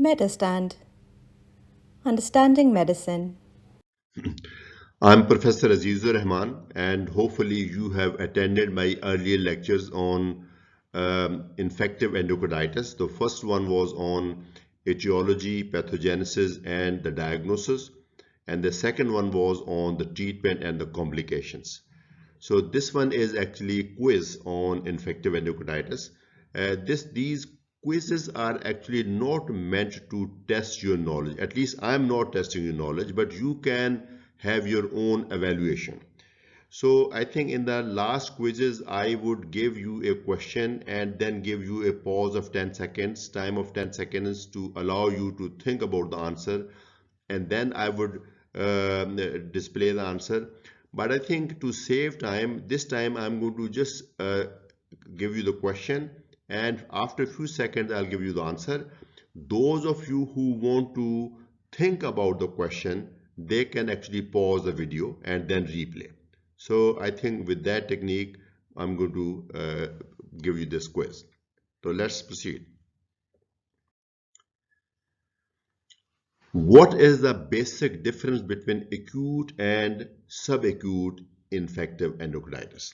MetaStand Understanding Medicine. I'm Professor Azizur Rahman, and hopefully, you have attended my earlier lectures on infective endocarditis. The first one was on etiology, pathogenesis, and the diagnosis, and the second one was on the treatment and the complications. So, this one is actually a quiz on infective endocarditis. These quizzes are actually not meant to test your knowledge. At least I'm not testing your knowledge, but you can have your own evaluation. So I think in the last quizzes, I would give you a question and then give you a pause of 10 seconds, time of 10 seconds to allow you to think about the answer. And then I would display the answer. But I think to save time, this time I'm going to just give you the question, and after a few seconds I'll give you the answer. Those of you who want to think about the question, they can actually pause the video and then replay. So I think with that technique, I'm going to give you this quiz. So let's proceed. What is the basic difference between acute and subacute infective endocarditis?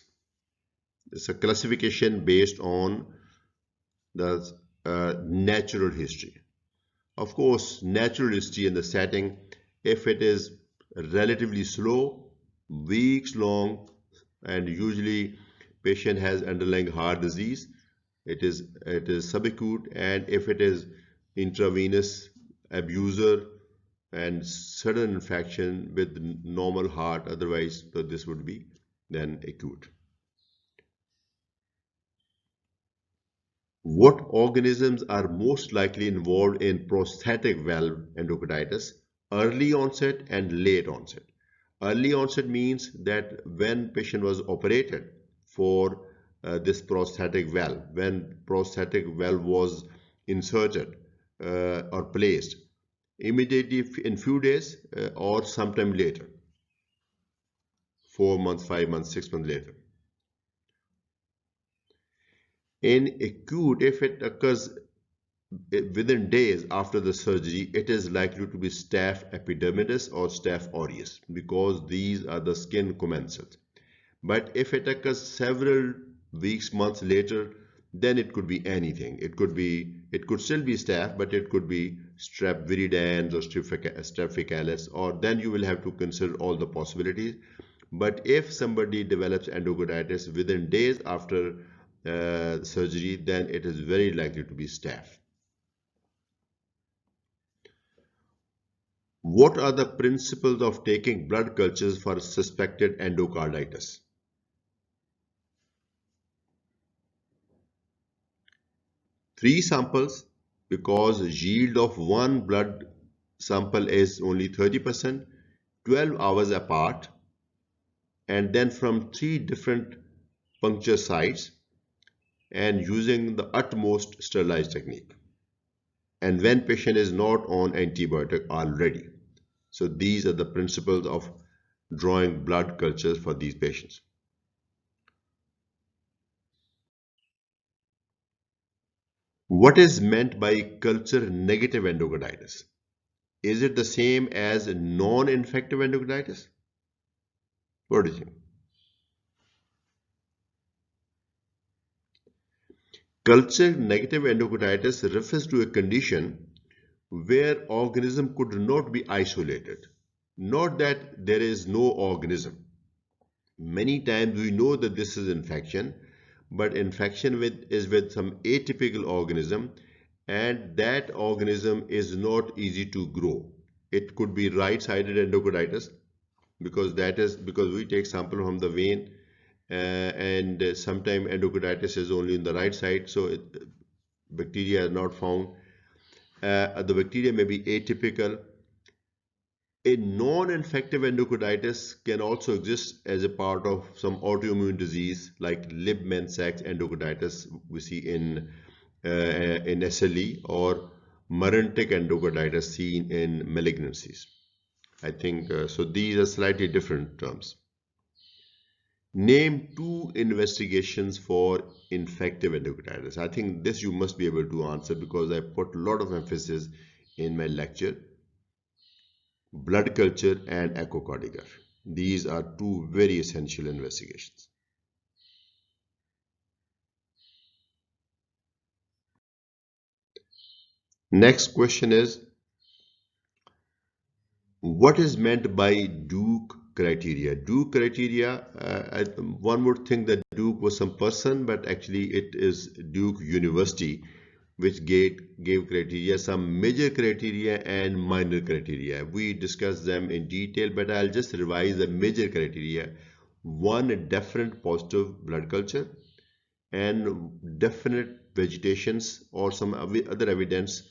It's a classification based on the natural history. Of course, natural history in the setting, if it is relatively slow, weeks long, and usually patient has underlying heart disease, it is subacute, and if it is intravenous abuser and sudden infection with normal heart, otherwise, so this would be then acute. What organisms are most likely involved in prosthetic valve endocarditis? Early onset and late onset. Early onset means that when patient was operated for this prosthetic valve, when prosthetic valve was inserted or placed, immediately in few days or sometime later, 4 months, 5 months, 6 months later. In acute, if it occurs within days after the surgery, it is likely to be staph epidermidis or staph aureus because these are the skin commensals. But if it occurs several weeks, months later, then it could be anything. It could still be staph, but it could be strep viridans or strep faecalis, or then you will have to consider all the possibilities. But if somebody develops endocarditis within days after surgery, then it is very likely to be staph. What are the principles of taking blood cultures for suspected endocarditis? Three samples, because yield of one blood sample is only 30%, 12 hours apart, and then from three different puncture sites and using the utmost sterilized technique. And when patient is not on antibiotic already. So these are the principles of drawing blood cultures for these patients. What is meant by culture negative endocarditis? Is it the same as non-infective endocarditis? What do you think? Culture negative endocarditis refers to a condition where organism could not be isolated. Not that there is no organism. Many times we know that this is infection, but infection is with some atypical organism, and that organism is not easy to grow. It could be right-sided endocarditis because we take sample from the vein, and sometimes endocarditis is only in the right side, so bacteria are not found. The bacteria may be atypical. A non-infective endocarditis can also exist as a part of some autoimmune disease like Liebman-Sachs endocarditis we see in SLE, or Marantic endocarditis seen in malignancies. I think so. These are slightly different terms. Name two investigations for infective endocarditis. I think this you must be able to answer because I put a lot of emphasis in my lecture, blood culture and echocardiography. These are two very essential investigations. Next question is, what is meant by Duke criteria? Duke criteria, one would think that Duke was some person, but actually it is Duke University which gave criteria, some major criteria and minor criteria. We discussed them in detail, but I'll just revise the major criteria. One, definite positive blood culture, and definite vegetations or some other evidence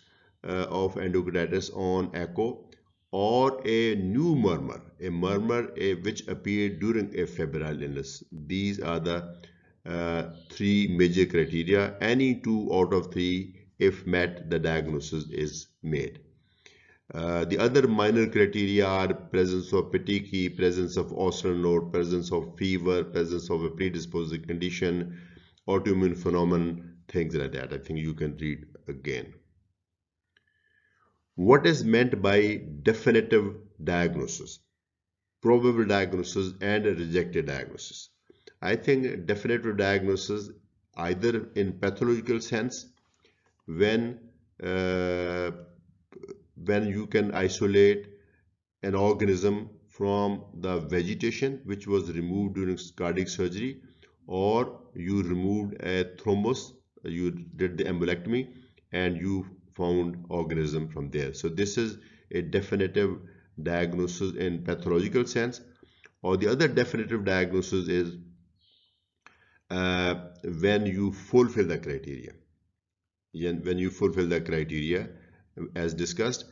of endocarditis on echo, or a new murmur, which appeared during a febrile illness. These are the three major criteria. Any two out of three, if met, the diagnosis is made. The other minor criteria are presence of petechiae, presence of oscillatory node, presence of fever, presence of a predisposing condition, autoimmune phenomenon, things like that. I think you can read again. What is meant by definitive diagnosis, probable diagnosis, and a rejected diagnosis? I think definitive diagnosis, either in pathological sense, when you can isolate an organism from the vegetation which was removed during cardiac surgery, or you removed a thrombus, you did the embolectomy and you found organism from there. So this is a definitive diagnosis in pathological sense. Or the other definitive diagnosis is when you fulfill the criteria. When you fulfill the criteria as discussed.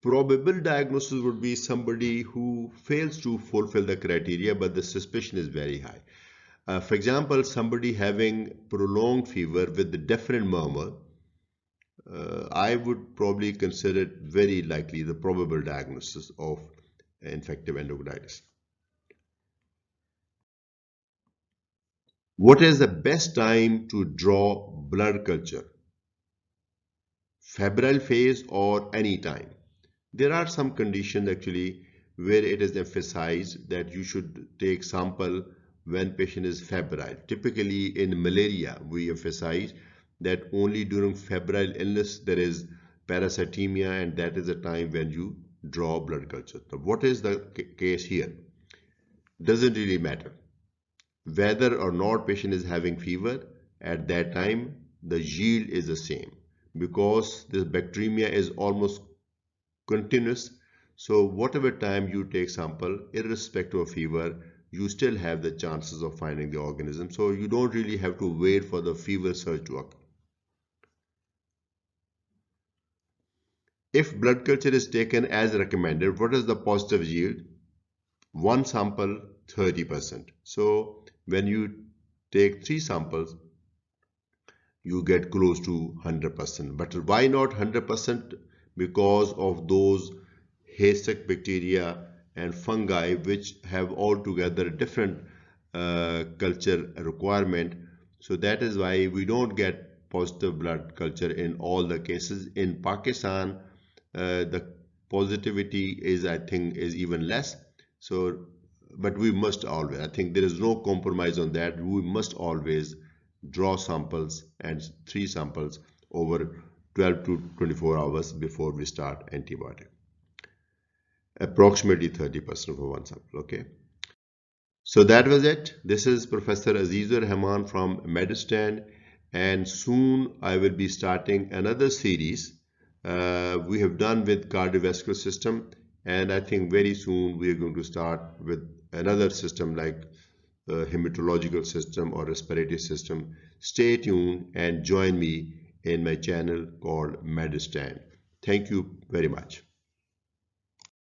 Probable diagnosis would be somebody who fails to fulfill the criteria, but the suspicion is very high. For example, somebody having prolonged fever with the definite murmur, I would probably consider it very likely the probable diagnosis of infective endocarditis. What is the best time to draw blood culture? Febrile phase or any time? There are some conditions actually where it is emphasized that you should take sample when patient is febrile. Typically in malaria, we emphasize that only during febrile illness there is parasitemia, and that is the time when you draw blood culture. Now, what is the case here? Doesn't really matter. Whether or not patient is having fever, at that time the yield is the same, because this bacteremia is almost continuous. So whatever time you take sample, irrespective of fever, you still have the chances of finding the organism. So you don't really have to wait for the fever surge to occur. If blood culture is taken as recommended, what is the positive yield? One sample, 30%. So when you take 3 samples, you get close to 100%. But why not 100%? Because of those haystack bacteria and fungi which have altogether different culture requirement. So that is why we don't get positive blood culture in all the cases. In Pakistan, the positivity is, I think, is even less. So, but we must always, I think there is no compromise on that. We must always draw samples, and 3 samples over 12 to 24 hours before we start antibiotic. Approximately 30% for one sample. Okay. So that was it. This is Professor Azizur Rahman from Medistand, and soon I will be starting another series. We have done with cardiovascular system, and I think very soon we are going to start with another system like hematological system or respiratory system. Stay tuned and join me in my channel called Medistand. Thank you very much.